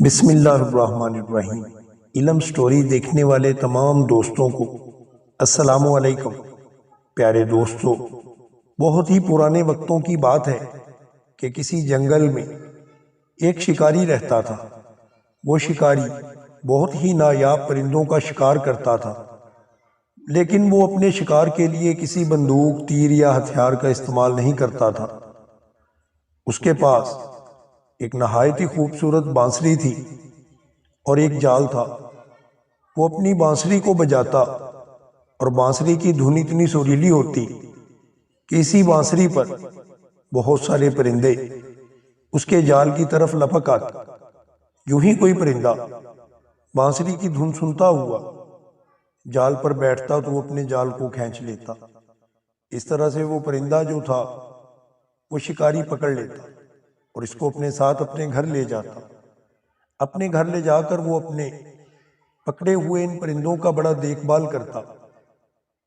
بسم اللہ الرحمن الرحیم۔ علم سٹوری دیکھنے والے تمام دوستوں کو السلام علیکم۔ پیارے دوستو، بہت ہی پرانے وقتوں کی بات ہے کہ کسی جنگل میں ایک شکاری رہتا تھا۔ وہ شکاری بہت ہی نایاب پرندوں کا شکار کرتا تھا، لیکن وہ اپنے شکار کے لیے کسی بندوق، تیر یا ہتھیار کا استعمال نہیں کرتا تھا۔ اس کے پاس ایک نہایت ہی خوبصورت بانسری تھی اور ایک جال تھا۔ وہ اپنی بانسری کو بجاتا اور بانسری کی دھن اتنی سریلی ہوتی کہ اسی بانسری پر بہت سارے پرندے اس کے جال کی طرف لپک آتے۔ یوں ہی کوئی پرندہ بانسری کی دھن سنتا ہوا جال پر بیٹھتا تو وہ اپنے جال کو کھینچ لیتا۔ اس طرح سے وہ پرندہ جو تھا وہ شکاری پکڑ لیتا اور اس کو اپنے ساتھ اپنے گھر لے جاتا۔ اپنے گھر لے جا کر وہ اپنے پکڑے ہوئے ان پرندوں کا بڑا دیکھ بھال کرتا،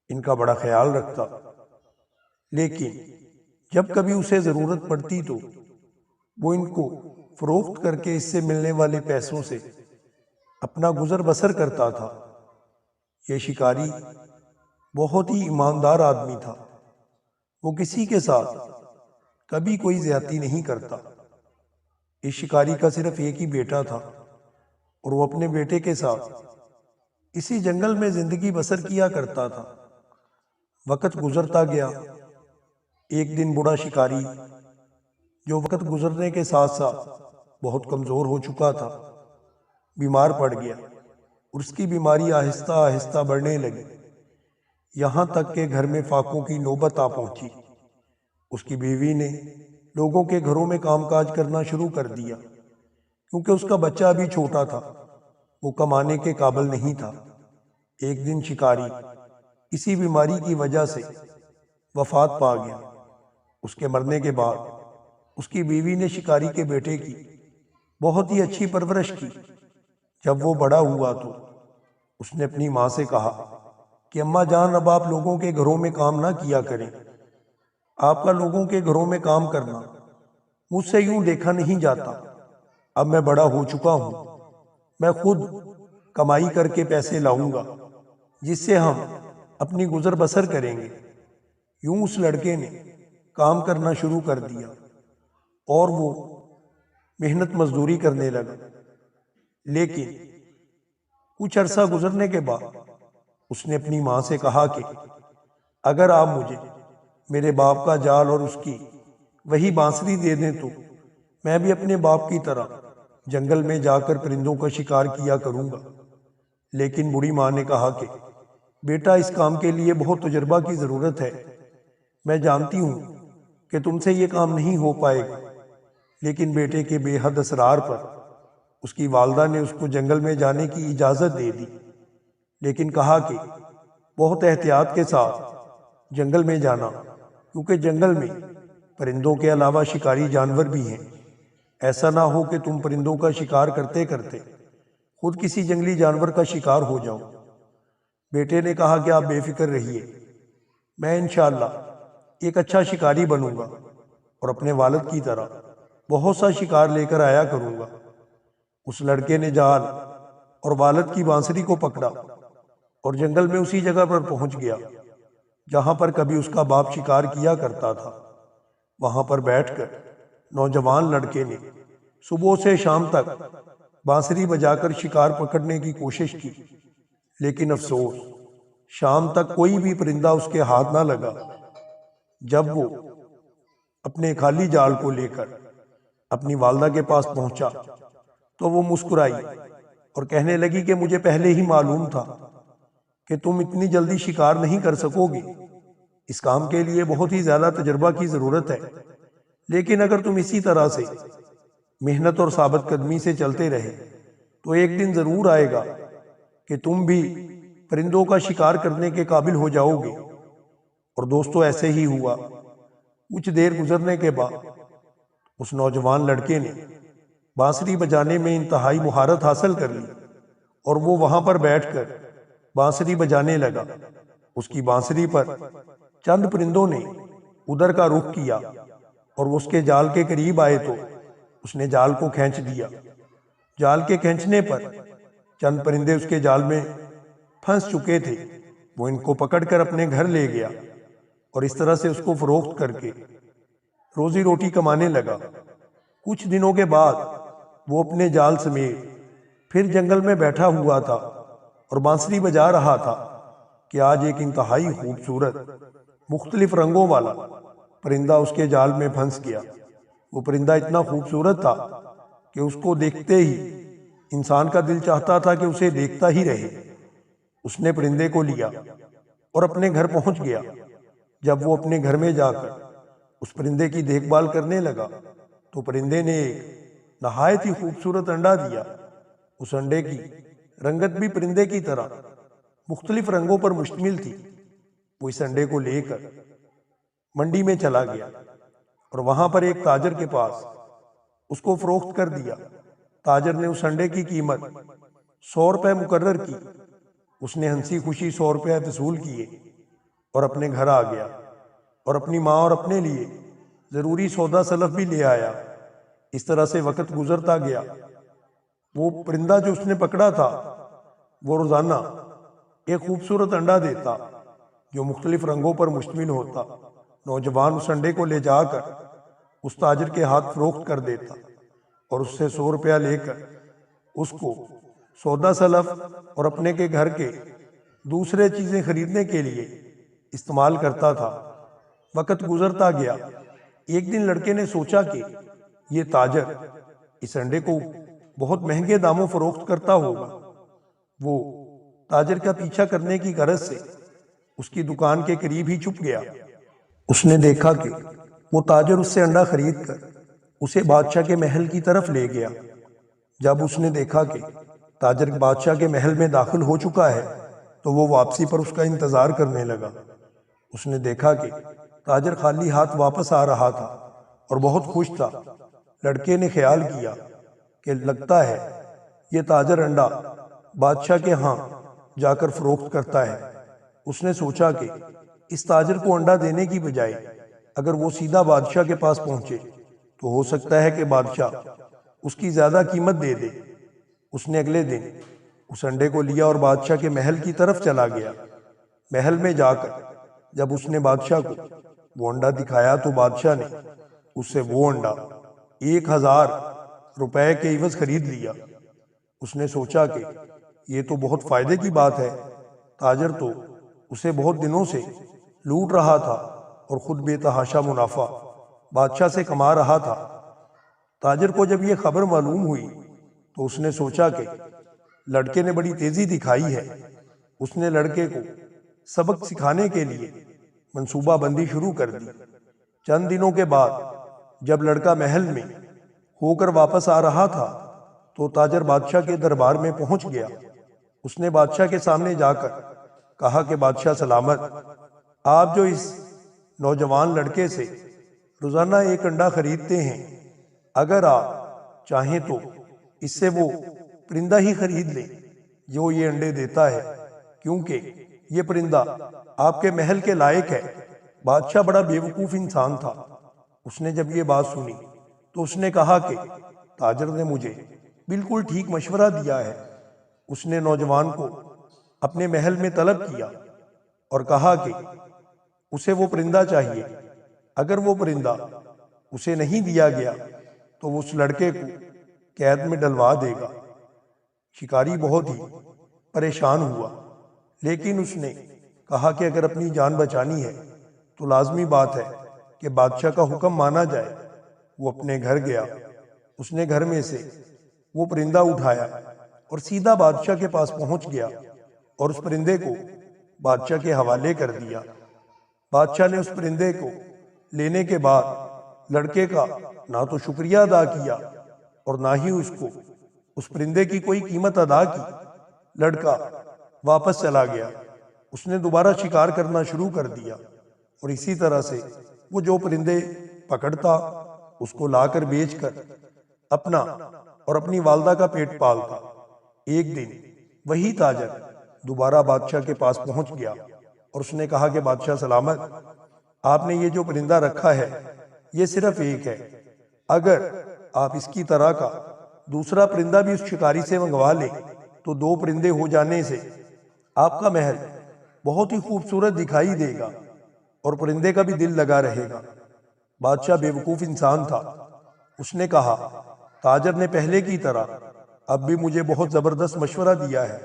ان کا بڑا خیال رکھتا۔ لیکن جب کبھی اسے ضرورت پڑتی تو وہ ان کو فروخت کر کے اس سے ملنے والے پیسوں سے اپنا گزر بسر کرتا تھا۔ یہ شکاری بہت ہی ایماندار آدمی تھا۔ وہ کسی کے ساتھ کبھی کوئی زیادتی نہیں کرتا۔ اس شکاری کا صرف ایک ہی بیٹا تھا اور وہ اپنے بیٹے کے ساتھ اسی جنگل میں زندگی بسر کیا کرتا تھا۔ وقت گزرتا گیا۔ ایک دن بوڑھا شکاری، جو وقت گزرنے کے ساتھ ساتھ بہت کمزور ہو چکا تھا، بیمار پڑ گیا اور اس کی بیماری آہستہ آہستہ بڑھنے لگی، یہاں تک کہ گھر میں فاقوں کی نوبت آ پہنچی۔ اس کی بیوی نے لوگوں کے گھروں میں کام کاج کرنا شروع کر دیا، کیونکہ اس کا بچہ ابھی چھوٹا تھا، وہ کمانے کے قابل نہیں تھا۔ ایک دن شکاری اسی بیماری کی وجہ سے وفات پا گیا۔ اس کے مرنے کے بعد اس کی بیوی نے شکاری کے بیٹے کی بہت ہی اچھی پرورش کی۔ جب وہ بڑا ہوا تو اس نے اپنی ماں سے کہا کہ اماں جان، اب آپ لوگوں کے گھروں میں کام نہ کیا کریں۔ آپ کا لوگوں کے گھروں میں کام کرنا مجھ سے یوں دیکھا نہیں جاتا۔ اب میں بڑا ہو چکا ہوں، میں خود کمائی کر کے پیسے لاؤں گا جس سے ہم اپنی گزر بسر کریں گے۔ یوں اس لڑکے نے کام کرنا شروع کر دیا اور وہ محنت مزدوری کرنے لگا۔ لیکن کچھ عرصہ گزرنے کے بعد اس نے اپنی ماں سے کہا کہ اگر آپ مجھے میرے باپ کا جال اور اس کی وہی بانسری دے دیں تو میں بھی اپنے باپ کی طرح جنگل میں جا کر پرندوں کا شکار کیا کروں گا۔ لیکن بوڑھی ماں نے کہا کہ بیٹا، اس کام کے لیے بہت تجربہ کی ضرورت ہے۔ میں جانتی ہوں کہ تم سے یہ کام نہیں ہو پائے گا۔ لیکن بیٹے کے بے حد اصرار پر اس کی والدہ نے اس کو جنگل میں جانے کی اجازت دے دی، لیکن کہا کہ بہت احتیاط کے ساتھ جنگل میں جانا، کیونکہ جنگل میں پرندوں کے علاوہ شکاری جانور بھی ہیں۔ ایسا نہ ہو کہ تم پرندوں کا شکار کرتے کرتے خود کسی جنگلی جانور کا شکار ہو جاؤ۔ بیٹے نے کہا کہ آپ بے فکر رہیے، میں انشاءاللہ ایک اچھا شکاری بنوں گا اور اپنے والد کی طرح بہت سا شکار لے کر آیا کروں گا۔ اس لڑکے نے جال اور والد کی بانسری کو پکڑا اور جنگل میں اسی جگہ پر پہنچ گیا جہاں پر کبھی اس کا باپ شکار کیا کرتا تھا۔ وہاں پر بیٹھ کر نوجوان لڑکے نے صبح سے شام تک بانسری بجا کر شکار پکڑنے کی کوشش کی، لیکن افسوس، شام تک کوئی بھی پرندہ اس کے ہاتھ نہ لگا۔ جب وہ اپنے خالی جال کو لے کر اپنی والدہ کے پاس پہنچا تو وہ مسکرائی اور کہنے لگی کہ مجھے پہلے ہی معلوم تھا کہ تم اتنی جلدی شکار نہیں کر سکو گے۔ اس کام کے لیے بہت ہی زیادہ تجربہ کی ضرورت ہے، لیکن اگر تم اسی طرح سے محنت اور ثابت قدمی سے چلتے رہے تو ایک دن ضرور آئے گا کہ تم بھی پرندوں کا شکار کرنے کے قابل ہو جاؤ گے۔ اور دوستو، ایسے ہی ہوا۔ کچھ دیر گزرنے کے بعد اس نوجوان لڑکے نے بانسری بجانے میں انتہائی مہارت حاصل کر لی اور وہ وہاں پر بیٹھ کر بانسری بجانے لگا۔ اس کی بانسری پر چند پرندوں نے ادھر کا رخ کیا اور وہ اس کے جال کے قریب آئے تو اس نے جال کو کھینچ دیا۔ جال کے کھینچنے پر چند پرندے اس کے جال میں پھنس چکے تھے، وہ ان کو پکڑ کر اپنے گھر لے گیا اور اس طرح سے اس کو فروخت کر کے روزی روٹی کمانے لگا۔ کچھ دنوں کے بعد وہ اپنے جال سمیت پھر جنگل میں بیٹھا ہوا تھا اور بانسری بجا رہا تھا کہ آج ایک انتہائی خوبصورت مختلف رنگوں والا پرندہ اس کے جال میں پھنس گیا۔ وہ پرندہ اتنا خوبصورت تھا کہ اس کو دیکھتے ہی انسان کا دل چاہتا تھا کہ اسے دیکھتا ہی رہے۔ اس نے پرندے کو لیا اور اپنے گھر پہنچ گیا۔ جب وہ اپنے گھر میں جا کر اس پرندے کی دیکھ بھال کرنے لگا تو پرندے نے ایک نہایت ہی خوبصورت انڈا دیا۔ اس انڈے کی رنگت بھی پرندے کی طرح مختلف رنگوں پر مشتمل تھی۔ وہ اس انڈے کو لے کر منڈی میں چلا گیا اور وہاں پر ایک تاجر کے پاس اس کو فروخت کر دیا۔ تاجر نے اس انڈے کی قیمت 100 روپے مقرر کی۔ اس نے ہنسی خوشی 100 روپے وصول کیے اور اپنے گھر آ گیا اور اپنی ماں اور اپنے لیے ضروری سودا سلف بھی لے آیا۔ اس طرح سے وقت گزرتا گیا۔ وہ پرندہ جو اس نے پکڑا تھا وہ روزانہ ایک خوبصورت انڈا دیتا جو مختلف رنگوں پر مشتمل ہوتا۔ نوجوان اس انڈے کو لے جا کر اس تاجر کے ہاتھ فروخت کر دیتا اور اس سے 100 روپیہ لے کر اس کو سودا سلف اور اپنے کے گھر کے دوسرے چیزیں خریدنے کے لیے استعمال کرتا تھا۔ وقت گزرتا گیا۔ ایک دن لڑکے نے سوچا کہ یہ تاجر اس انڈے کو بہت مہنگے داموں فروخت کرتا ہوگا۔ وہ تاجر کا پیچھا کرنے کی غرض سے اس کی دکان کے قریب ہی چھپ گیا۔ اس نے دیکھا کہ وہ تاجر اس سے انڈا خرید کر اسے بادشاہ کے محل کی طرف لے گیا۔ جب اس نے دیکھا کہ تاجر بادشاہ کے محل میں داخل ہو چکا ہے تو وہ واپسی پر اس کا انتظار کرنے لگا۔ اس نے دیکھا کہ تاجر خالی ہاتھ واپس آ رہا تھا اور بہت خوش تھا۔ لڑکے نے خیال کیا کہ لگتا ہے یہ تاجر انڈا بادشاہ کے ہاں جا کر فروخت کرتا ہے۔ اس نے سوچا کہ اس تاجر کو انڈا دینے کی بجائے اگر وہ سیدھا بادشاہ کے پاس پہنچے تو ہو سکتا ہے کہ بادشاہ اس کی زیادہ قیمت دے دے۔ اس نے اگلے دن اس انڈے کو لیا اور بادشاہ کے محل کی طرف چلا گیا۔ محل میں جا کر جب اس نے بادشاہ کو وہ انڈا دکھایا تو بادشاہ نے اس سے وہ انڈا 1000 روپے کے عوض خرید لیا۔ اس نے سوچا کہ یہ تو بہت فائدے کی بات ہے۔ تاجر تو اسے بہت دنوں سے لوٹ رہا تھا اور خود بے تحاشا منافع بادشاہ سے کما رہا تھا۔ تاجر کو جب یہ خبر معلوم ہوئی تو اس نے سوچا کہ لڑکے نے بڑی تیزی دکھائی ہے۔ اس نے لڑکے کو سبق سکھانے کے لیے منصوبہ بندی شروع کر دی۔ چند دنوں کے بعد جب لڑکا محل میں ہو کر واپس آ رہا تھا تو تاجر بادشاہ کے دربار میں پہنچ گیا۔ اس نے بادشاہ کے سامنے جا کر کہا کہ بادشاہ سلامت، آپ جو اس نوجوان لڑکے سے روزانہ ایک انڈا خریدتے ہیں، اگر آپ چاہیں تو اس سے وہ پرندہ ہی خرید لیں جو یہ انڈے دیتا ہے، کیونکہ یہ پرندہ آپ کے محل کے لائق ہے۔ بادشاہ بڑا بیوقوف انسان تھا۔ اس نے جب یہ بات سنی تو اس نے کہا کہ تاجر نے مجھے بالکل ٹھیک مشورہ دیا ہے۔ اس نے نوجوان کو اپنے محل میں طلب کیا اور کہا کہ اسے وہ پرندہ چاہیے۔ اگر وہ پرندہ اسے نہیں دیا گیا تو وہ اس لڑکے کو قید میں ڈلوا دے گا۔ شکاری بہت ہی پریشان ہوا، لیکن اس نے کہا کہ اگر اپنی جان بچانی ہے تو لازمی بات ہے کہ بادشاہ کا حکم مانا جائے۔ وہ اپنے گھر گیا۔ اس نے گھر میں سے وہ پرندہ اٹھایا اور سیدھا بادشاہ کے پاس پہنچ گیا اور اس پرندے کو بادشاہ کے حوالے کر دیا۔ بادشاہ نے اس پرندے کو لینے کے بعد لڑکے کا نہ تو شکریہ ادا کیا اور نہ ہی اس کو اس پرندے کی کوئی قیمت ادا کی۔ لڑکا واپس چلا گیا۔ اس نے دوبارہ شکار کرنا شروع کر دیا اور اسی طرح سے وہ جو پرندے پکڑتا اس کو لا کر بیچ کر اپنا اور اپنی والدہ کا پیٹ پالتا۔ ایک دن وہی تاجر دوبارہ بادشاہ کے پاس پہنچ گیا اور اس نے کہا کہ بادشاہ سلامت، آپ نے یہ جو پرندہ رکھا ہے یہ صرف ایک ہے، اگر آپ اس کی طرح کا دوسرا پرندہ بھی اس شکاری سے منگوا لیں تو 2 پرندے ہو جانے سے آپ کا محل بہت ہی خوبصورت دکھائی دے گا اور پرندے کا بھی دل لگا رہے گا۔ بادشاہ بے وقوف انسان تھا، اس نے کہا تاجر نے پہلے کی طرح اب بھی مجھے بہت زبردست مشورہ دیا ہے۔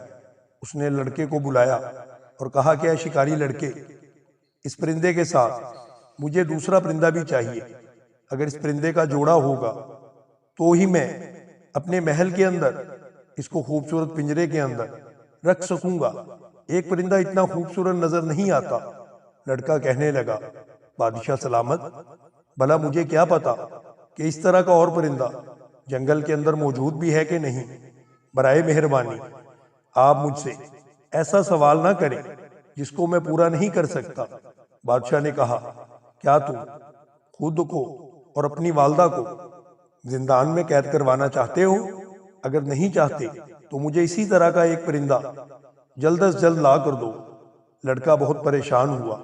اس نے لڑکے کو بلایا اور کہا کہ اے شکاری لڑکے، اس پرندے کے ساتھ مجھے دوسرا پرندہ بھی چاہیے، اگر اس پرندے کا جوڑا ہوگا تو ہی میں اپنے محل کے اندر اس کو خوبصورت پنجرے کے اندر رکھ سکوں گا، ایک پرندہ اتنا خوبصورت نظر نہیں آتا۔ لڑکا کہنے لگا بادشاہ سلامت، بھلا مجھے کیا پتا کہ اس طرح کا اور پرندہ جنگل کے اندر موجود بھی ہے کہ نہیں، برائے مہربانی آپ مجھ سے ایسا سوال نہ کریں جس کو میں پورا نہیں کر سکتا۔ بادشاہ نے کہا کیا تم خود کو اور اپنی والدہ کو زندان میں قید کروانا چاہتے ہو؟ اگر نہیں چاہتے تو مجھے اسی طرح کا ایک پرندہ جلد از جلد لا کر دو۔ لڑکا بہت پریشان ہوا،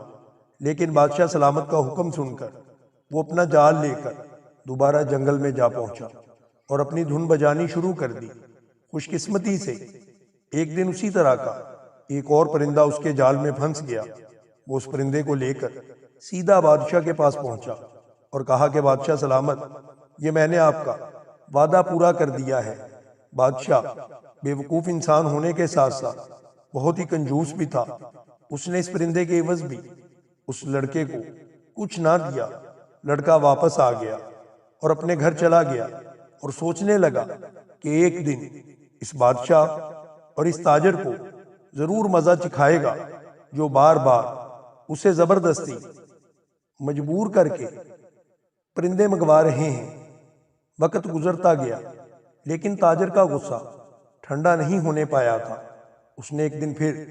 لیکن بادشاہ سلامت کا حکم سن کر وہ اپنا جال لے کر دوبارہ جنگل میں جا پہنچا اور اپنی دھن بجانی شروع کر دی۔ خوش قسمتی سے ایک دن اسی طرح کا ایک اور پرندہ اس کے جال میں پھنس گیا۔ وہ اس پرندے کو لے کر سیدھا بادشاہ کے پاس پہنچا اور کہا کہ بادشاہ سلامت، یہ میں نے آپ کا وعدہ پورا کر دیا ہے۔ بادشاہ بے وقوف انسان ہونے کے ساتھ ساتھ بہت ہی کنجوس بھی تھا، اس نے اس پرندے کے عوض بھی اس لڑکے کو کچھ نہ دیا۔ لڑکا واپس آ گیا اور اپنے گھر چلا گیا اور سوچنے لگا کہ ایک دن اس بادشاہ اور اس تاجر کو ضرور مزہ چکھائے گا جو بار بار اسے زبردستی مجبور کر کے پرندے منگوا رہے ہیں۔ وقت گزرتا گیا لیکن تاجر کا غصہ ٹھنڈا نہیں ہونے پایا تھا۔ اس نے ایک دن پھر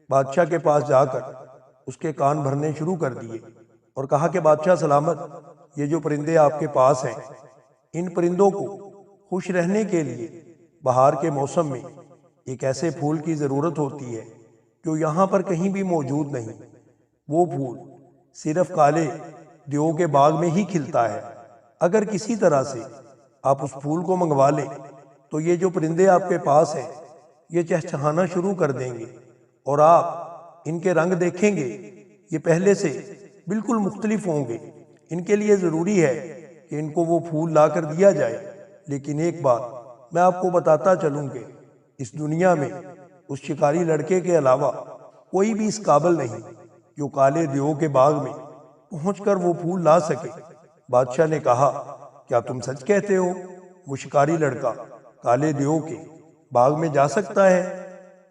بادشاہ کے پاس جا کر اس کے کان بھرنے شروع کر دیے اور کہا کہ بادشاہ سلامت، یہ جو پرندے آپ کے پاس ہیں، ان پرندوں کو خوش رہنے کے لیے بہار کے موسم میں ایک ایسے پھول کی ضرورت ہوتی ہے جو یہاں پر کہیں بھی موجود نہیں۔ وہ پھول صرف کالے دیو کے باغ میں ہی کھلتا ہے۔ اگر کسی طرح سے آپ اس پھول کو منگوا لیں تو یہ جو پرندے آپ کے پاس ہیں یہ چہچہانا شروع کر دیں گے اور آپ ان کے رنگ دیکھیں گے، یہ پہلے سے بالکل مختلف ہوں گے۔ ان کے لیے ضروری ہے کہ ان کو وہ پھول لا کر دیا جائے، لیکن ایک بات میں آپ کو بتاتا چلوں کہ اس دنیا میں اس شکاری لڑکے کے علاوہ کوئی بھی اس قابل نہیں جو کالے دیو کے باغ میں پہنچ کر وہ پھول لا سکے۔ بادشاہ نے کہا کیا تم سچ کہتے ہو؟ وہ شکاری لڑکا کالے دیو کے باغ میں جا سکتا ہے؟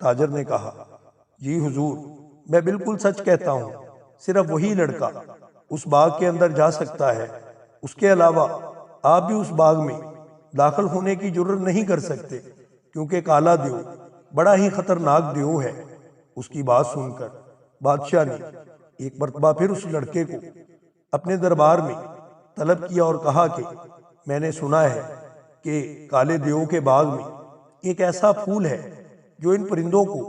تاجر نے کہا جی حضور، میں بالکل سچ کہتا ہوں، صرف وہی لڑکا اس باغ کے اندر جا سکتا ہے، اس کے علاوہ آپ بھی اس باغ میں داخل ہونے کی جرت نہیں کر سکتے، کیونکہ کالا دیو بڑا ہی خطرناک دیو ہے۔ اس کی بات سن کر بادشاہ نے ایک مرتبہ پھر اس لڑکے کو اپنے دربار میں طلب کیا اور کہا کہ میں نے سنا ہے کہ کالے دیو کے باغ میں ایک ایسا پھول ہے جو ان پرندوں کو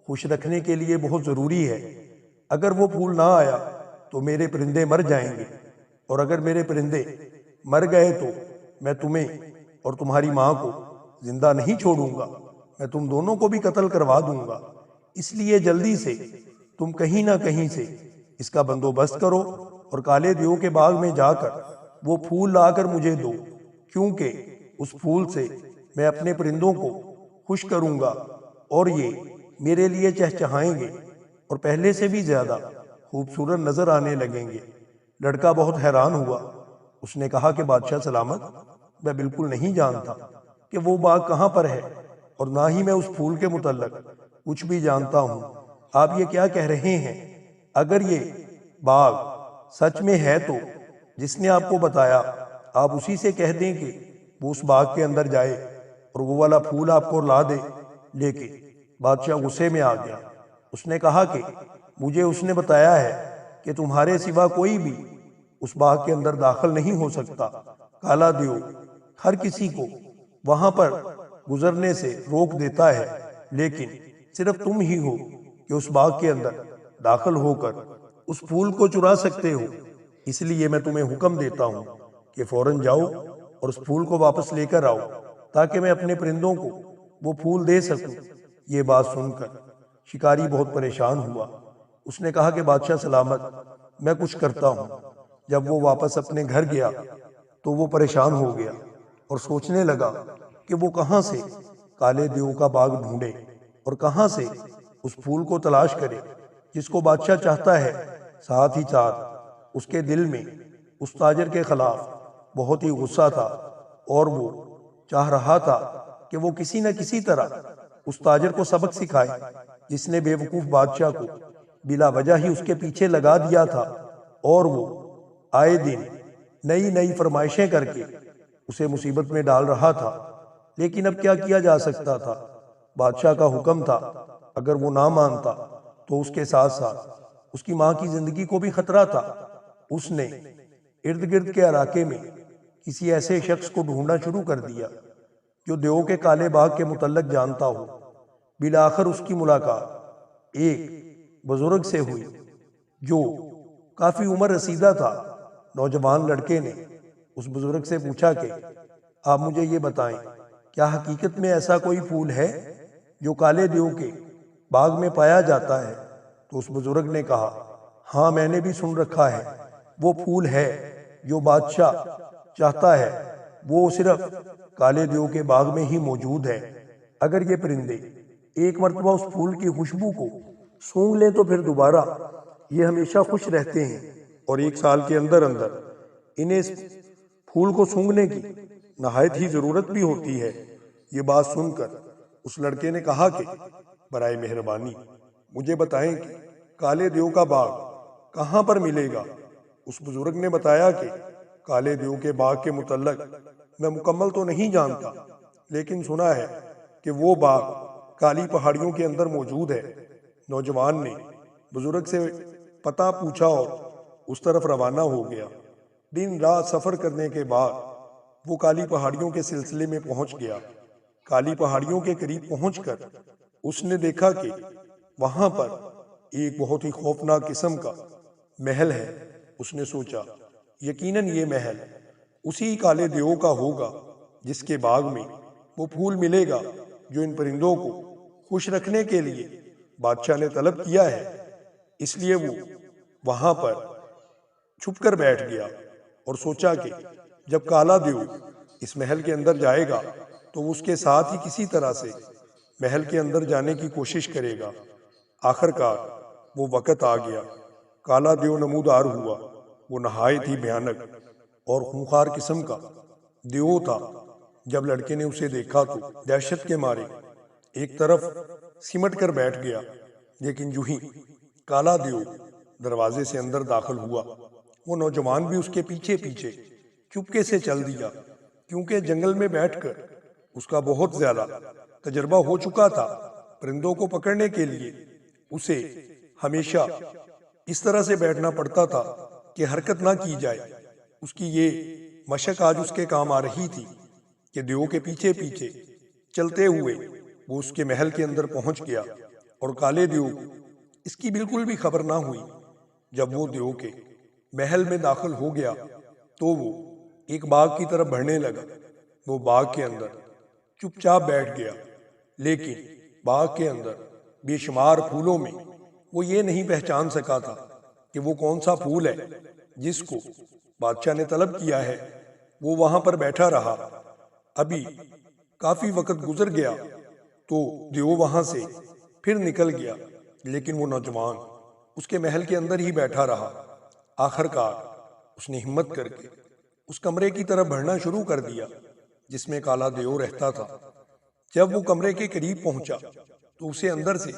خوش رکھنے کے لیے بہت ضروری ہے۔ اگر وہ پھول نہ آیا تو میرے پرندے مر جائیں گے، اور اگر میرے پرندے مر گئے تو میں تمہیں اور تمہاری ماں کو زندہ نہیں چھوڑوں گا، میں تم دونوں کو بھی قتل کروا دوں گا۔ اس لیے جلدی سے تم کہیں نہ کہیں سے اس کا بندوبست کرو اور کالے دیو کے باغ میں جا کر وہ پھول لا کر مجھے دو، کیونکہ اس پھول سے میں اپنے پرندوں کو خوش کروں گا اور یہ میرے لیے چہچہائیں گے اور پہلے سے بھی زیادہ خوبصورت نظر آنے لگیں گے۔ لڑکا بہت حیران ہوا، اس نے کہا کہ بادشاہ سلامت، میں بالکل نہیں جانتا کہ وہ باغ کہاں پر ہے، اور نہ ہی میں اس پھول کے متعلق کچھ بھی جانتا ہوں۔ آپ یہ کیا کہہ رہے ہیں؟ اگر یہ باغ سچ میں ہے تو جس نے آپ کو بتایا آپ اسی سے کہہ دیں کہ وہ اس باغ کے اندر جائے اور وہ والا پھول آپ کو لا دے۔ لیکن بادشاہ غصے میں آ گیا، اس نے کہا کہ مجھے اس نے بتایا ہے کہ تمہارے سوا کوئی بھی اس باغ کے اندر داخل نہیں ہو سکتا۔ کالا دیو ہر کسی کو وہاں پر گزرنے سے روک دیتا ہے، لیکن صرف تم ہی ہو کہ اس باغ کے اندر داخل ہو کر اس پھول کو چرا سکتے ہو۔ اس لیے میں تمہیں حکم دیتا ہوں کہ فوراً جاؤ اور اس پھول کو واپس لے کر آؤ تاکہ میں اپنے پرندوں کو وہ پھول دے سکوں۔ یہ بات سن کر شکاری بہت پریشان ہوا۔ اس نے کہا کہ بادشاہ سلامت، میں کچھ کرتا ہوں۔ جب وہ واپس اپنے گھر گیا تو وہ پریشان ہو گیا اور سوچنے لگا کہ وہ کہاں سے کالے دیو کا باغ ڈھونڈے اور کہاں سے اس پھول کو تلاش کرے جس کو بادشاہ چاہتا ہے۔ ساتھ ہی ساتھ اس کے دل میں اس تاجر کے خلاف بہت ہی غصہ تھا اور وہ چاہ رہا تھا کہ وہ کسی نہ کسی طرح اس تاجر کو سبق سکھائے جس نے بے وقوف بادشاہ کو بلا وجہ ہی اس کے پیچھے لگا دیا تھا اور وہ آئے دن نئی نئی فرمائشیں کر کے اسے مصیبت میں ڈال رہا تھا۔ لیکن اب کیا کیا جا سکتا تھا؟ بادشاہ کا حکم تھا، اگر وہ نہ مانتا تو اس کے ساتھ ساتھ اس کی ماں کی زندگی کو بھی خطرہ تھا۔ اس نے ارد گرد کے علاقے میں کسی ایسے شخص کو ڈھونڈنا شروع کر دیا جو دیو کے کالے باغ کے متعلق جانتا ہو۔ بالآخر اس کی ملاقات ایک بزرگ سے ہوئی جو کافی عمر رسیدہ تھا۔ نوجوان لڑکے نے اس بزرگ سے پوچھا کہ آپ مجھے یہ بتائیں، کیا حقیقت میں ایسا کوئی پھول ہے جو کالے دیو کے باغ میں پایا جاتا ہے؟ تو اس بزرگ نے کہا، ہاں میں نے بھی سن رکھا ہے، وہ پھول ہے جو بادشاہ چاہتا ہے، وہ صرف کالے دیو کے باغ میں ہی موجود ہے۔ اگر یہ پرندے ایک مرتبہ اس پھول کی خوشبو کو سونگھ لیں تو پھر دوبارہ یہ ہمیشہ خوش رہتے ہیں اور ایک سال کے اندر اندر انہیں اس پھول کو سونگھنے کی نہایت ہی ضرورت بھی ہوتی ہے۔ یہ بات سن کر اس لڑکے نے کہا کہ برائے مہربانی مجھے بتائیں کہ کالے دیو کا باغ کہاں پر ملے گا؟ اس بزرگ نے بتایا کہ کالے دیو کے باغ کے متعلق میں مکمل تو نہیں جانتا، لیکن سنا ہے کہ وہ باغ کالی پہاڑیوں کے اندر موجود ہے۔ نوجوان نے بزرگ سے پتہ پوچھا اور اس طرف روانہ ہو گیا۔ دن رات سفر کرنے کے بعد وہ کالی پہاڑیوں کے سلسلے میں پہنچ گیا۔ کالی پہاڑیوں کے قریب پہنچ کر اس نے دیکھا کہ وہاں پر ایک بہت ہی خوفناک قسم کا محل ہے۔ اس نے سوچا یقیناً یہ محل اسی کالے دیو کا ہوگا جس کے باغ میں وہ پھول ملے گا جو ان پرندوں کو خوش رکھنے کے لیے بادشاہ نے طلب کیا ہے۔ اس لیے وہ وہاں پر چھپ کر بیٹھ گیا اور سوچا کہ جب کالا دیو اس محل کے اندر جائے گا تو وہ اس کے ساتھ ہی کسی طرح سے محل کے اندر جانے کی کوشش کرے گا۔ آخر کار وہ وقت آ گیا۔ کالا دیو نمودار ہوا۔ وہ نہایت ہی بھیانک اور خونخوار قسم کا دیو تھا۔ جب لڑکے نے اسے دیکھا تو دہشت کے مارے ایک طرف سمٹ کر بیٹھ گیا، لیکن جو ہی کالا دیو دروازے سے اندر داخل ہوا، وہ نوجوان بھی اس کے پیچھے پیچھے چپکے سے چل دیا، کیونکہ جنگل میں بیٹھ کر اس کا بہت زیادہ تجربہ ہو چکا تھا۔ پرندوں کو پکڑنے کے لیے اسے ہمیشہ اس طرح سے بیٹھنا پڑتا تھا کہ حرکت نہ کی جائے۔ اس کی یہ مشق آج اس کے کام آ رہی تھی کہ دیو کے پیچھے پیچھے چلتے ہوئے وہ اس کے محل کے اندر پہنچ گیا اور کالے دیو اس کی بالکل بھی خبر نہ ہوئی۔ جب وہ دیو کے محل میں داخل ہو گیا تو وہ ایک باغ کی طرف بڑھنے لگا۔ وہ باغ کے اندر چپ چاپ بیٹھ گیا، لیکن باغ کے اندر بے شمار پھولوں میں وہ یہ نہیں پہچان سکا تھا کہ وہ کون سا پھول ہے جس کو بادشاہ نے طلب کیا ہے۔ وہ وہاں پر بیٹھا رہا۔ ابھی کافی وقت گزر گیا تو دیو وہاں سے پھر نکل گیا، لیکن وہ نوجوان اس کے محل کے اندر ہی بیٹھا رہا۔ آخر کار اس نے ہمت کر کے اس کمرے کی طرف بڑھنا شروع کر دیا جس میں کالا دیو رہتا تھا۔ جب وہ کمرے کے قریب پہنچا تو اسے اندر سے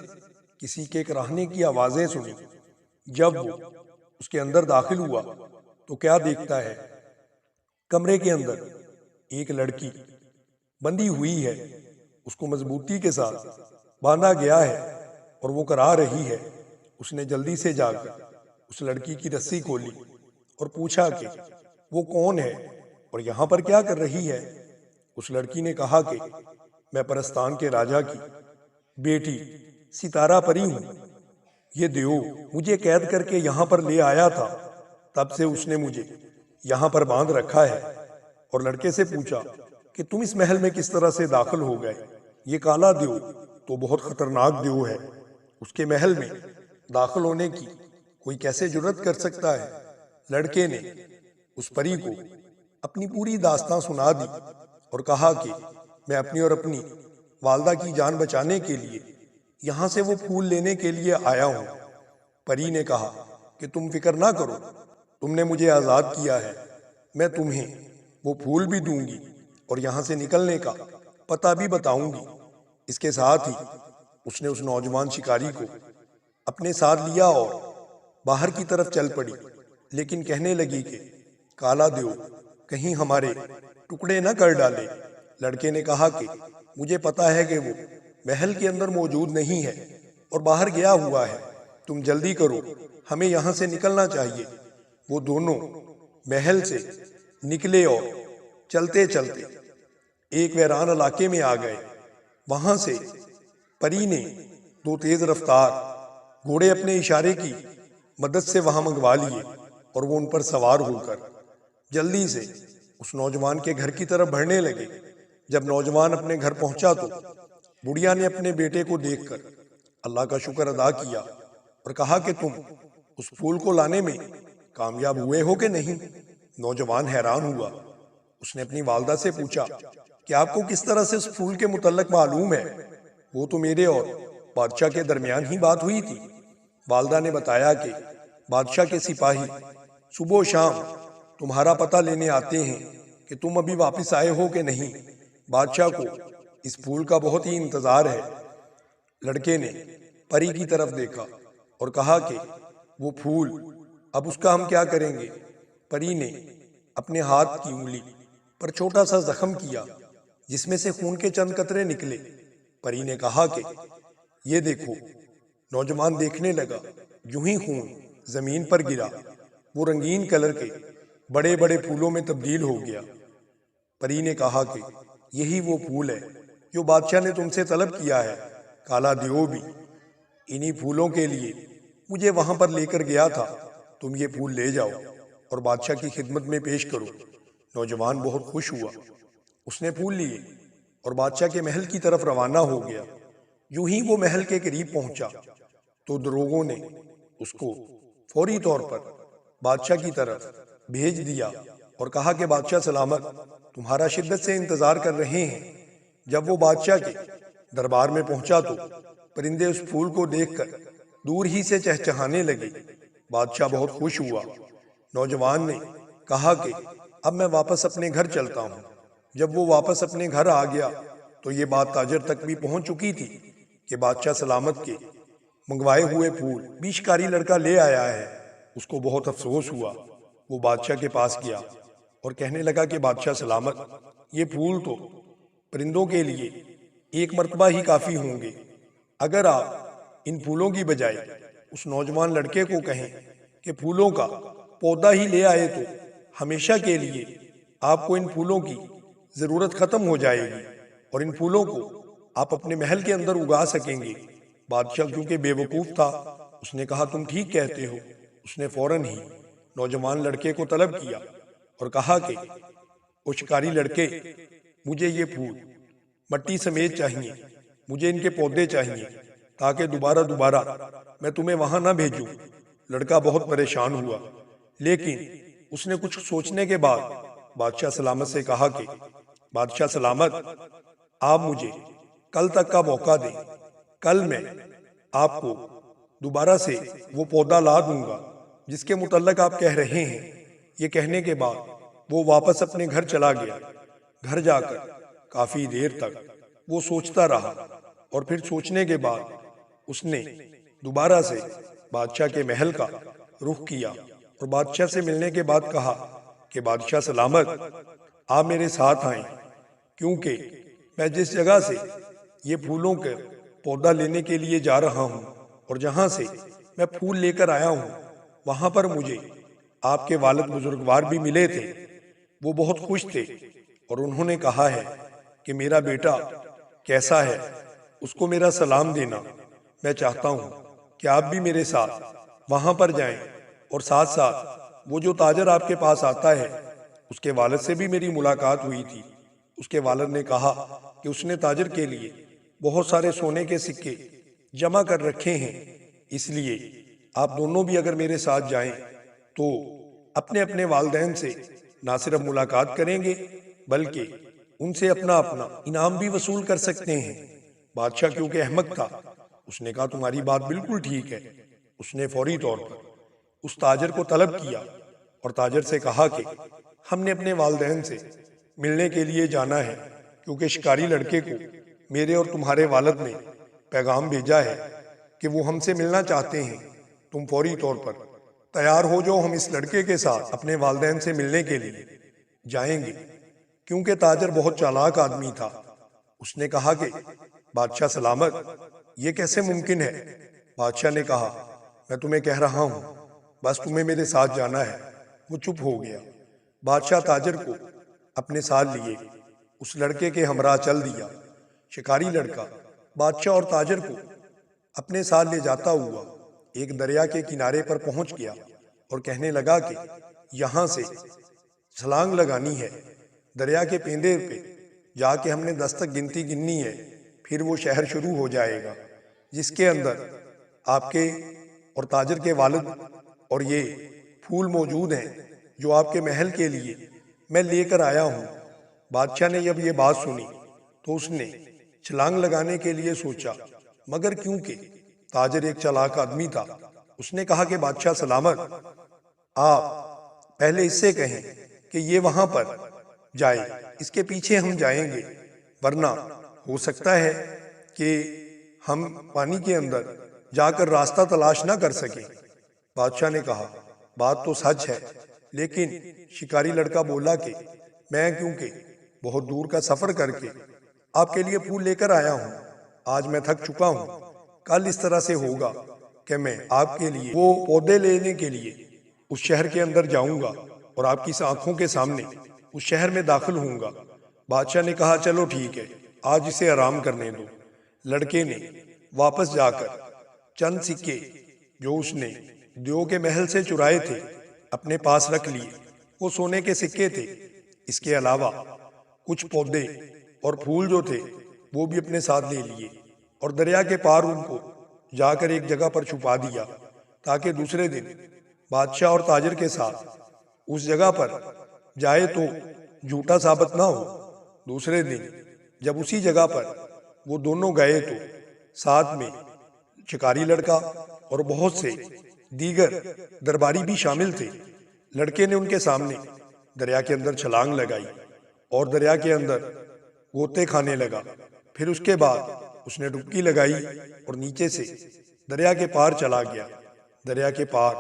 کسی کے کراہنے کی آوازیں سنی۔ جب وہ اس کے اندر داخل ہوا تو کیا دیکھتا ہے، کمرے کے اندر ایک لڑکی بندھی ہوئی ہے۔ اس کو مضبوطی کے ساتھ باندھا گیا ہے اور وہ کرا رہی ہے۔ اس نے جلدی سے جا کر اس لڑکی کی رسی کھولی اور پوچھا کہ وہ کون ہے اور یہاں پر کیا کر رہی ہے؟ اس لڑکی نے کہا کہ میں پرستان کے راجا کی بیٹی ستارہ پری ہوں۔ یہ دیو مجھے قید کر کے یہاں پر لے آیا تھا تب سے اس نے مجھے یہاں پر باندھ رکھا ہے۔ اور لڑکے سے پوچھا کہ تم اس محل میں کس طرح سے داخل ہو گئے؟ یہ کالا دیو تو بہت خطرناک دیو ہے، اس کے محل میں داخل ہونے کی کوئی کیسے جرت کر سکتا ہے؟ لڑکے نے اس پری کو اپنی پوری داستان سنا دی اور کہا کہ میں اپنی اور اپنی والدہ کی جان بچانے کے لیے یہاں سے وہ پھول لینے کے لیے آیا ہوں۔ پری نے کہا کہ تم فکر نہ کرو، تم نے مجھے آزاد کیا ہے، میں تمہیں وہ پھول بھی دوں گی اور یہاں سے نکلنے کا پتہ بھی بتاؤں گی۔ اس کے ساتھ ہی اس نے اس نوجوان شکاری کو اپنے ساتھ لیا اور باہر کی طرف چل پڑی، لیکن کہنے لگی کہ کالا دیو کہیں ہمارے ٹکڑے نہ کر ڈالے۔ لڑکے نے کہا کہ مجھے پتا ہے کہ وہ محل کے اندر موجود نہیں ہے اور باہر گیا ہوا ہے، تم جلدی کرو، ہمیں یہاں سے نکلنا چاہیے۔ وہ دونوں محل سے نکلے اور چلتے چلتے ایک ویران علاقے میں آ گئے۔ وہاں سے پری نے دو تیز رفتار گھوڑے اپنے اشارے کی مدد سے وہاں منگوا لیے اور وہ ان پر سوار ہو کر جلدی سے اس نوجوان کے گھر کی طرف بڑھنے لگے۔ جب نوجوان اپنے گھر پہنچا تو بڑھیا نے اپنے بیٹے کو دیکھ کر اللہ کا شکر ادا کیا اور کہا کہ تم اس پھول کو لانے میں کامیاب ہوئے ہو کہ نہیں؟ نوجوان حیران ہوا۔ اس نے اپنی والدہ سے پوچھا کہ آپ کو کس طرح سے اس پھول کے متعلق معلوم ہے؟ وہ تو میرے اور بادشاہ کے درمیان ہی بات ہوئی تھی۔ والدہ نے بتایا کہ بادشاہ کے سپاہی صبح و شام تمہارا پتہ لینے آتے ہیں کہ تم ابھی واپس آئے ہو کہ نہیں۔ بادشاہ کو اس پھول کا بہت ہی انتظار ہے۔ لڑکے نے پری کی طرف دیکھا اور کہا کہ وہ پھول، اب اس کا ہم کیا کریں گے؟ پری نے اپنے ہاتھ کی انگلی پر چھوٹا سا زخم کیا جس میں سے خون کے چند قطرے نکلے۔ پری نے کہا کہ یہ دیکھو۔ نوجوان دیکھنے لگا، یوں ہی خون زمین پر گرا، وہ رنگین کلر کے بڑے بڑے پھولوں میں تبدیل ہو گیا۔ پری نے کہا کہ یہی وہ پھول ہے جو بادشاہ نے تم سے طلب کیا ہے۔ کالا دیو بھی انہی پھولوں کے لیے مجھے وہاں پر لے کر گیا تھا، تم یہ پھول لے جاؤ اور بادشاہ کی خدمت میں پیش کرو۔ نوجوان بہت خوش ہوا، اس نے پھول لیے اور بادشاہ کے محل کی طرف روانہ ہو گیا۔ یوں ہی وہ محل کے قریب پہنچا تو دروغوں نے اس کو فوری طور پر بادشاہ کی طرف بھیج دیا اور کہا کہ بادشاہ سلامت تمہارا شدت سے انتظار کر رہے ہیں۔ جب وہ بادشاہ کے دربار میں پہنچا تو پرندے اس پھول کو دیکھ کر دور ہی سے چہچہانے لگے۔ بادشاہ بہت خوش ہوا۔ نوجوان نے کہا کہ اب میں واپس اپنے گھر چلتا ہوں۔ جب وہ واپس اپنے گھر آ گیا تو یہ بات تاجر تک بھی پہنچ چکی تھی کہ بادشاہ سلامت کے منگوائے ہوئے پھول بھی شکاری لڑکا لے آیا ہے۔ اس کو بہت افسوس ہوا۔ وہ بادشاہ کے پاس گیا اور کہنے لگا کہ بادشاہ سلامت، یہ پھول تو پرندوں کے لیے ایک مرتبہ ہی کافی ہوں گے۔ اگر آپ ان پھولوں کی بجائے اس نوجوان لڑکے کو کہیں کہ پھولوں کا پودا ہی لے آئے تو ہمیشہ کے لیے آپ کو ان پھولوں کی ضرورت ختم ہو جائے گی اور ان پھولوں کو آپ اپنے محل کے اندر اگا سکیں گے۔ بادشاہ کیونکہ بے وقوف تھا، اس نے کہا تم ٹھیک کہتے ہو۔ اس نے فوراً ہی نوجوان لڑکے کو طلب کیا اور کہا کہ او شکاری لڑکے، مجھے یہ پھول مٹی سمیت چاہیے، مجھے ان کے پودے چاہیے تاکہ دوبارہ میں تمہیں وہاں نہ بھیجوں۔ لڑکا بہت پریشان ہوا، لیکن اس نے کچھ سوچنے کے بعد بادشاہ سلامت سے کہا کہ بادشاہ سلامت، آپ مجھے کل تک کا موقع دیں، کل میں آپ کو دوبارہ سے وہ پودا لا دوں گا جس کے متعلق آپ کہہ رہے ہیں۔ یہ کہنے کے بعد وہ واپس اپنے گھر چلا گیا۔ گھر جا کر کافی دیر تک وہ سوچتا رہا اور پھر سوچنے کے بعد اس نے دوبارہ سے بادشاہ کے محل کا رخ کیا اور بادشاہ سے ملنے کے بعد کہا کہ بادشاہ سلامت، آپ میرے ساتھ آئیں، کیونکہ میں جس جگہ سے یہ پھولوں کا پودا لینے کے لیے جا رہا ہوں اور جہاں سے میں پھول لے کر آیا ہوں، وہاں پر مجھے آپ کے والد بزرگوار بھی ملے تھے۔ وہ بہت خوش تھے اور انہوں نے کہا ہے کہ میرا بیٹا کیسا ہے، اس کو میرا سلام دینا۔ میں چاہتا ہوں کہ آپ بھی میرے ساتھ وہاں پر جائیں اور ساتھ ساتھ وہ جو تاجر آپ کے پاس آتا ہے اس کے والد سے بھی میری ملاقات ہوئی تھی۔ اس کے والد نے کہا کہ اس نے تاجر کے لیے بہت سارے سونے کے سکے جمع کر رکھے ہیں، اس لیے آپ دونوں بھی اگر میرے ساتھ جائیں تو اپنے اپنے والدین سے نہ صرف ملاقات کریں گے بلکہ ان سے اپنا اپنا انعام بھی وصول کر سکتے ہیں۔ بادشاہ کیونکہ احمق تھا، اس نے کہا تمہاری بات بالکل ٹھیک ہے۔ اس نے فوری طور پر اس تاجر کو طلب کیا اور تاجر سے کہا کہ ہم نے اپنے والدین سے ملنے کے لیے جانا ہے، کیونکہ شکاری لڑکے کو میرے اور تمہارے والد نے پیغام بھیجا ہے کہ وہ ہم سے ملنا چاہتے ہیں۔ تم فوری طور پر تیار ہو جاؤ، ہم اس لڑکے کے ساتھ اپنے والدین سے ملنے کے لیے جائیں گے۔ کیونکہ تاجر بہت چالاک آدمی تھا، اس نے کہا کہ بادشاہ سلامت، یہ کیسے ممکن ہے؟ بادشاہ نے کہا میں تمہیں کہہ رہا ہوں، بس تمہیں میرے ساتھ جانا ہے۔ وہ چپ ہو گیا۔ بادشاہ تاجر کو اپنے ساتھ لیے اس لڑکے کے ہمراہ چل دیا۔ شکاری لڑکا بادشاہ اور تاجر کو اپنے ساتھ لے جاتا ہوا ایک دریا کے کنارے پر پہنچ گیا اور کہنے لگا کہ یہاں سے چھلانگ لگانی ہے، دریا کے پیندے پہ جا کے ہم نے 10 تک گنتی گننی ہے، پھر وہ شہر شروع ہو جائے گا جس کے اندر آپ کے اور تاجر کے والد اور یہ پھول موجود ہیں جو آپ کے محل کے لیے میں لے کر آیا ہوں۔ بادشاہ نے جب یہ بات سنی تو اس نے چھلانگ لگانے کے لیے سوچا، مگر کیونکہ تاجر ایک چالاک آدمی تھا، اس نے کہا کہ بادشاہ سلامت، آپ پہلے اس سے کہیں کہ یہ وہاں پر جائے، اس کے پیچھے ہم جائیں گے، ورنہ ہو سکتا ہے کہ ہم پانی کے اندر جا کر راستہ تلاش نہ کر سکیں۔ بادشاہ نے کہا بات تو سچ ہے، لیکن شکاری لڑکا بولا کہ میں کیونکہ بہت دور کا سفر کر کے آپ کے لیے پھول لے کر آیا ہوں، آج میں تھک چکا ہوں، کل اس طرح سے ہوگا کہ میں آپ کے لیے وہ پودے لینے کے لیے اس شہر کے اندر جاؤں گا اور آپ کی آنکھوں کے سامنے اس شہر میں داخل ہوں گا۔ بادشاہ نے کہا چلو ٹھیک ہے، آج اسے آرام کرنے دو۔ لڑکے نے واپس جا کر چند سکے جو اس نے دیو کے محل سے چرائے تھے اپنے پاس رکھ لیے۔ وہ سونے کے سکے تھے، اس کے علاوہ کچھ پودے اور پھول جو تھے وہ بھی اپنے ساتھ لے لیے اور دریا کے پار ان کو جا کر ایک جگہ پر چھپا دیا تاکہ دوسرے دن بادشاہ اور تاجر کے ساتھ اس جگہ پر جائے تو جھوٹا ثابت نہ ہو۔ دوسرے دن جب اسی جگہ پر وہ دونوں گئے تو ساتھ میں شکاری لڑکا اور بہت سے دیگر درباری بھی شامل تھے۔ لڑکے نے ان کے سامنے دریا کے اندر چھلانگ لگائی اور دریا کے اندر غوطے کھانے لگا۔ پھر اس کے بعد اس نے ڈبکی لگائی اور نیچے سے دریا کے پار چلا گیا۔ دریا کے پار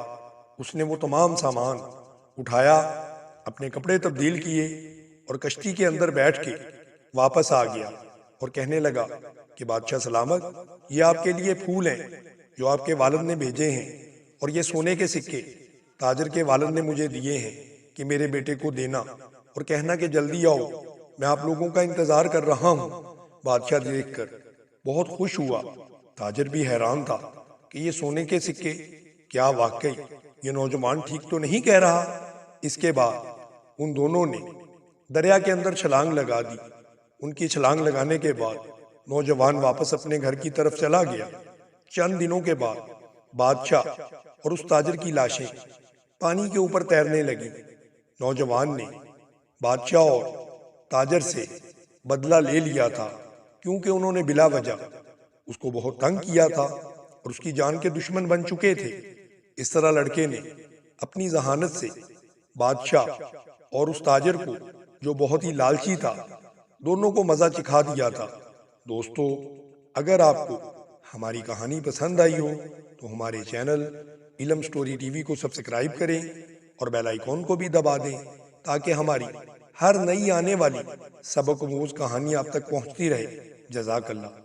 اس نے وہ تمام سامان اٹھایا، اپنے کپڑے تبدیل کیے اور کشتی کے اندر بیٹھ کے واپس آ گیا اور کہنے لگا کہ بادشاہ سلامت، یہ آپ کے لیے پھول ہیں جو آپ کے والد نے بھیجے ہیں، اور یہ سونے کے سکے تاجر کے والد نے مجھے دیے ہیں کہ میرے بیٹے کو دینا اور کہنا کہ جلدی آؤ، میں آپ لوگوں کا انتظار کر رہا ہوں۔ بادشاہ دیکھ کر بہت خوش ہوا، تاجر بھی حیران تھا کہ یہ سونے کے سکے، کیا واقعی یہ نوجوان ٹھیک تو نہیں کہہ رہا؟ اس کے بعد ان دونوں نے دریا کے اندر چھلانگ لگا دی۔ ان کی چھلانگ لگانے کے بعد نوجوان واپس اپنے گھر کی طرف چلا گیا۔ چند دنوں کے بعد بادشاہ اور اس تاجر کی لاشیں پانی کے اوپر تیرنے لگی۔ نوجوان نے بادشاہ اور تاجر سے بدلہ لے لیا تھا، کیونکہ انہوں نے بلا وجہ اس کو بہت تنگ کیا تھا اور اس کی جان کے دشمن بن چکے تھے۔ اس طرح لڑکے نے اپنی ذہانت سے بادشاہ اور اس تاجر کو، جو بہت ہی لالچی تھا، دونوں کو مزہ چکھا دیا تھا۔ دوستو، اگر آپ کو ہماری کہانی پسند آئی ہو تو ہمارے چینل علم سٹوری ٹی وی کو سبسکرائب کریں اور بیل آئیکن کو بھی دبا دیں تاکہ ہماری ہر نئی آنے والی سبق آموز کہانی آپ تک پہنچتی رہے۔ جزاک اللہ۔